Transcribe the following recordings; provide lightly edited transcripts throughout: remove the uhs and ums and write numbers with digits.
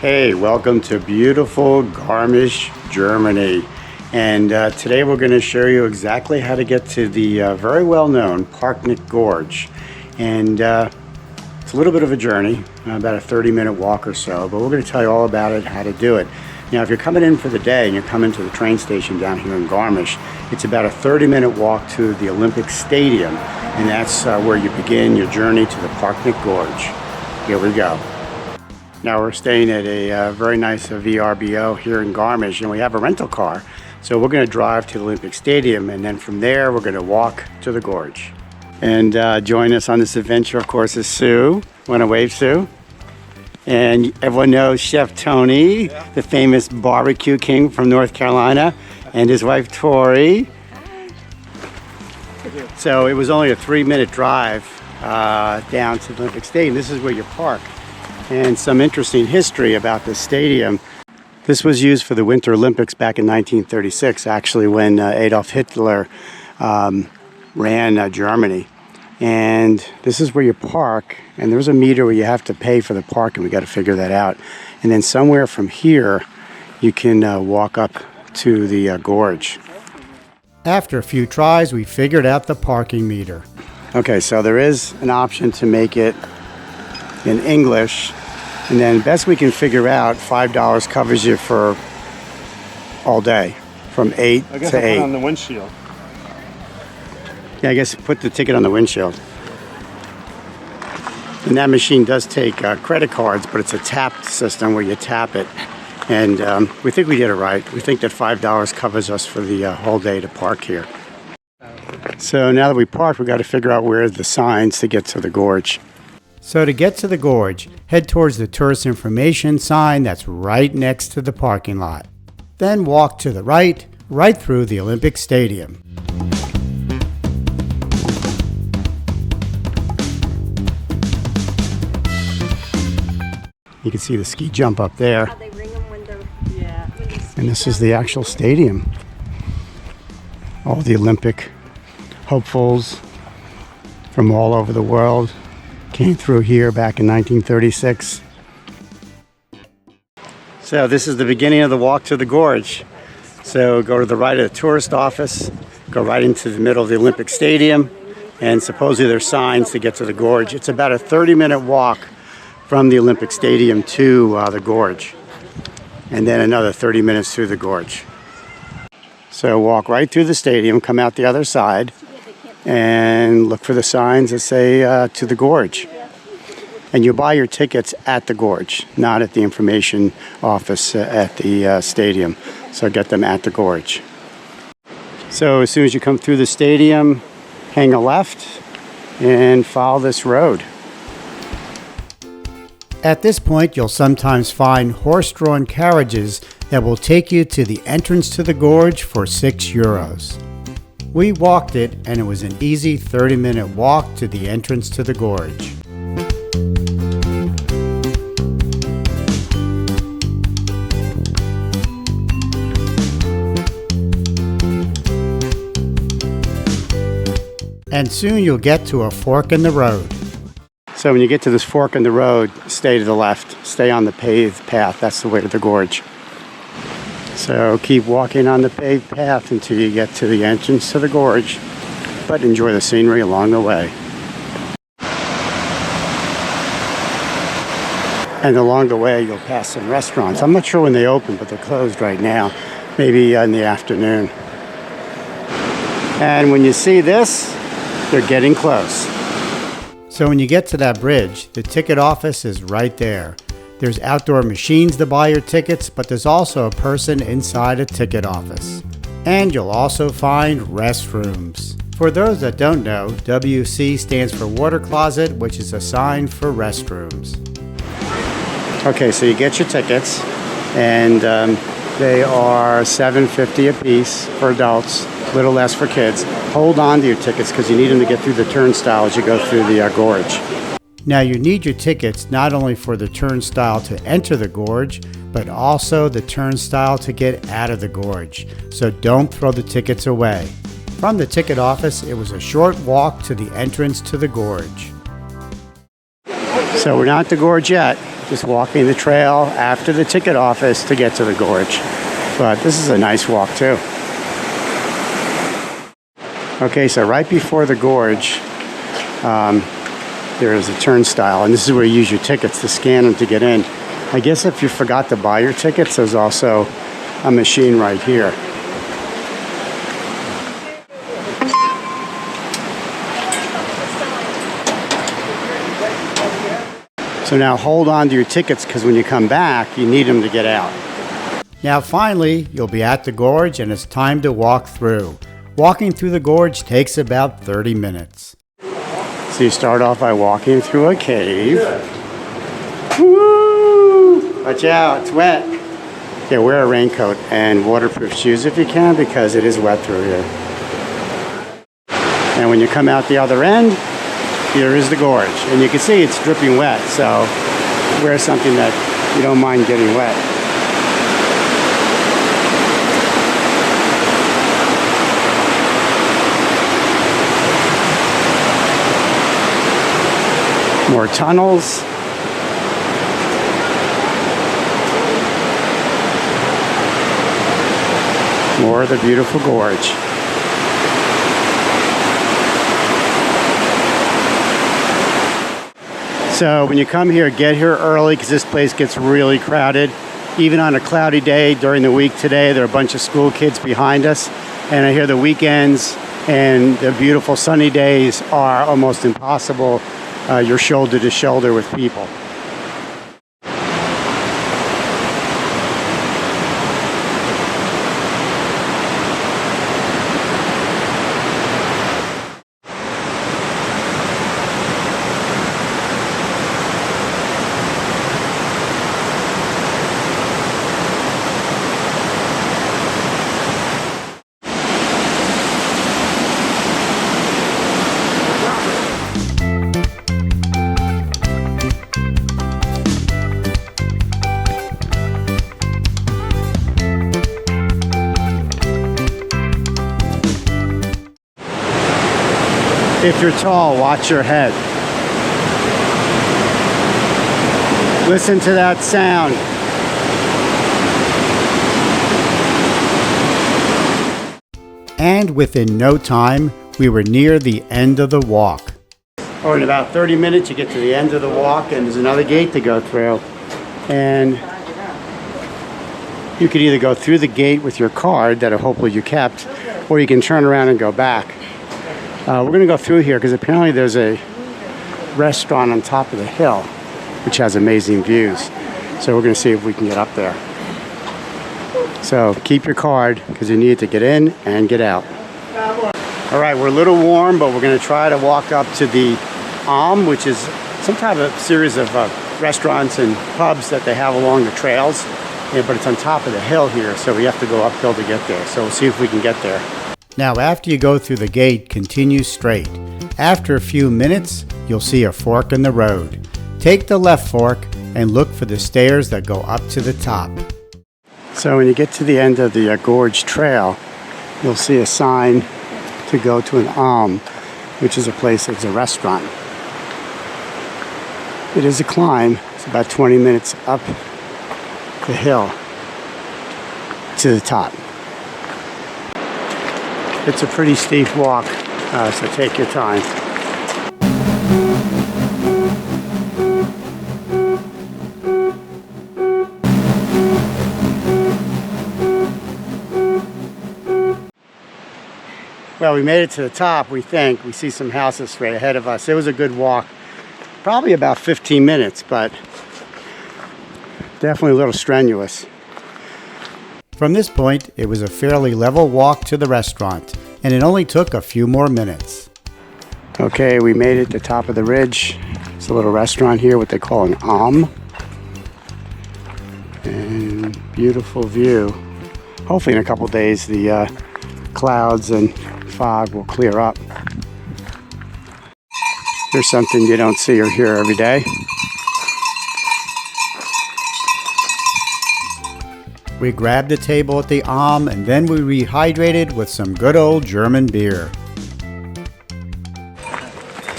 Hey, welcome to beautiful Garmisch, Germany. And today we're going to show you exactly how to get to the very well-known Parknick Gorge. And it's a little bit of a journey, about a 30-minute walk or so, but we're going to tell you all about it, how to do it. Now, if you're coming in for the day and you're coming to the train station down here in Garmisch, it's about a 30-minute walk to the Olympic Stadium, and that's where you begin your journey to the Parknick Gorge. Here we go. Now we're staying at a very nice VRBO here in Garmisch, and we have a rental car. So we're going to drive to the Olympic Stadium, and then from there we're going to walk to the gorge. And join us on this adventure, of course, is Sue. Want to wave, Sue? And everyone knows Chef Tony, the famous barbecue king from North Carolina, and his wife Tori. So it was only a 3-minute drive down to the Olympic Stadium. This is where you park. And some interesting history about this stadium. This was used for the Winter Olympics back in 1936, actually, when Adolf Hitler ran Germany. And this is where you park, and there's a meter where you have to pay for the parking. We got to figure that out. And then somewhere from here, you can walk up to the gorge. After a few tries, we figured out the parking meter. Okay, so there is an option to make it in English, and then best we can figure out, $5 covers you for all day, from 8 I guess to I put 8. it on the windshield. Yeah, I guess put the ticket on the windshield. And that machine does take credit cards, but it's a tapped system where you tap it. And we think we did it right. We think that $5 covers us for the whole day to park here. So now that we parked, we got to figure out where are the signs to get to the gorge. So to get to the gorge, head towards the tourist information sign that's right next to the parking lot. Then walk to the right through the Olympic Stadium. You can see the ski jump up there. And this is the actual stadium. All the Olympic hopefuls from all over the world came through here back in 1936. So this is the beginning of the walk to the gorge. So go to the right of the tourist office, go right into the middle of the Olympic Stadium, and supposedly there's signs to get to the gorge. It's about a 30-minute walk from the Olympic Stadium to the gorge, and then another 30 minutes through the gorge. So walk right through the stadium, come out the other side, and look for the signs that say to the gorge. And you buy your tickets at the gorge, not at the information office at the stadium. So get them at the gorge. So as soon as you come through the stadium, hang a left and follow this road. At this point, you'll sometimes find horse-drawn carriages that will take you to the entrance to the gorge for €6. We walked it, and it was an easy 30-minute walk to the entrance to the gorge. And soon you'll get to a fork in the road. So when you get to this fork in the road, stay to the left. Stay on the paved path. That's the way to the gorge. So keep walking on the paved path until you get to the entrance to the gorge, but enjoy the scenery along the way. And along the way, you'll pass some restaurants. I'm not sure when they open, but they're closed right now. Maybe in the afternoon. And when you see this, they're getting close. So when you get to that bridge, the ticket office is right there. There's outdoor machines to buy your tickets, but there's also a person inside a ticket office. And you'll also find restrooms. For those that don't know, WC stands for water closet, which is a sign for restrooms. Okay, so you get your tickets, and they are $7.50 a piece for adults, a little less for kids. Hold on to your tickets because you need them to get through the turnstile as you go through the gorge. Now you need your tickets not only for the turnstile to enter the gorge, but also the turnstile to get out of the gorge. So don't throw the tickets away. From the ticket office, it was a short walk to the entrance to the gorge. So we're not at the gorge yet, just walking the trail after the ticket office to get to the gorge. But this is a nice walk too. Okay, so right before the gorge, there is a turnstile, and this is where you use your tickets to scan them to get in. I guess if you forgot to buy your tickets, there's also a machine right here. So now hold on to your tickets, because when you come back, you need them to get out. Now finally, you'll be at the gorge and it's time to walk through. Walking through the gorge takes about 30 minutes. So you start off by walking through a cave. Woo! Watch out, it's wet. Yeah, wear a raincoat and waterproof shoes if you can, because it is wet through here. And when you come out the other end, here is the gorge. And you can see it's dripping wet, so wear something that you don't mind getting wet. More tunnels. More of the beautiful gorge. So when you come here, get here early, because this place gets really crowded. Even on a cloudy day during the week today, there are a bunch of school kids behind us. And I hear the weekends and the beautiful sunny days are almost impossible. You're shoulder to shoulder with people. If you're tall, watch your head. Listen to that sound. And within no time, we were near the end of the walk. Oh, in about 30 minutes, you get to the end of the walk, and there's another gate to go through. And you could either go through the gate with your card that hopefully you kept, or you can turn around and go back. We're going to go through here because apparently there's a restaurant on top of the hill which has amazing views. So we're going to see if we can get up there. So keep your card because you need it to get in and get out. All right, we're a little warm, but we're going to try to walk up to the Alm, which is some type of series of restaurants and pubs that they have along the trails. Yeah, but it's on top of the hill here, so we have to go uphill to get there. So we'll see if we can get there. Now after you go through the gate, continue straight. After a few minutes, you'll see a fork in the road. Take the left fork and look for the stairs that go up to the top. So when you get to the end of the Gorge Trail, you'll see a sign to go to an Alm, which is a place that's a restaurant. It is a climb. It's about 20 minutes up the hill to the top. It's a pretty steep walk, so take your time. Well, we made it to the top, we think. We see some houses straight ahead of us. It was a good walk. Probably about 15 minutes, but definitely a little strenuous. From this point, it was a fairly level walk to the restaurant, and it only took a few more minutes. Okay, we made it to the top of the ridge. It's a little restaurant here, what they call an Alm. And beautiful view. Hopefully in a couple days the clouds and fog will clear up. Here's something you don't see or hear every day. We grabbed a table at the Alm and then we rehydrated with some good old German beer.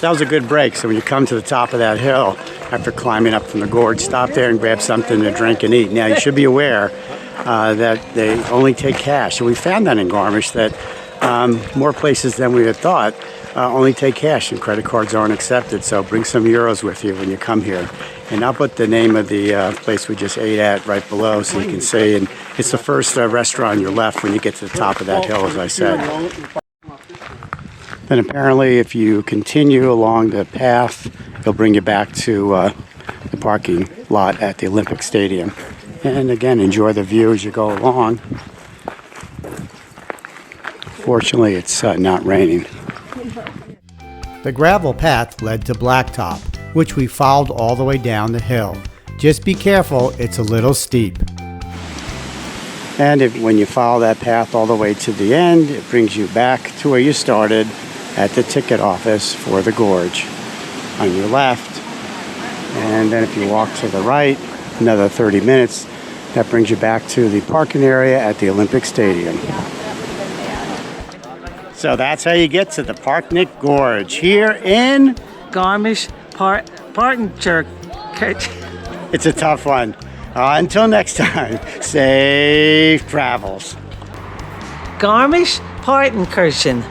That was a good break. So when you come to the top of that hill, after climbing up from the gorge. Stop there and grab something to drink and eat. Now, you should be aware that they only take cash. And we found that in Garmisch that more places than we had thought only take cash and credit cards aren't accepted. So bring some euros with you when you come here. And I'll put the name of the place we just ate at right below so you can see. And it's the first restaurant on your left when you get to the top of that hill, as I said. Then apparently if you continue along the path, it'll bring you back to the parking lot at the Olympic Stadium. And again, enjoy the view as you go along. Fortunately, it's not raining. The gravel path led to Blacktop, which we followed all the way down the hill. Just be careful, it's a little steep. And when you follow that path all the way to the end, it brings you back to where you started at the ticket office for the gorge on your left. And then if you walk to the right, another 30 minutes, that brings you back to the parking area at the Olympic Stadium. So that's how you get to the Parknik Gorge here in Garmisch Partenkirchen. It's a tough one. Until next time, safe travels. Garmisch Partenkirchen.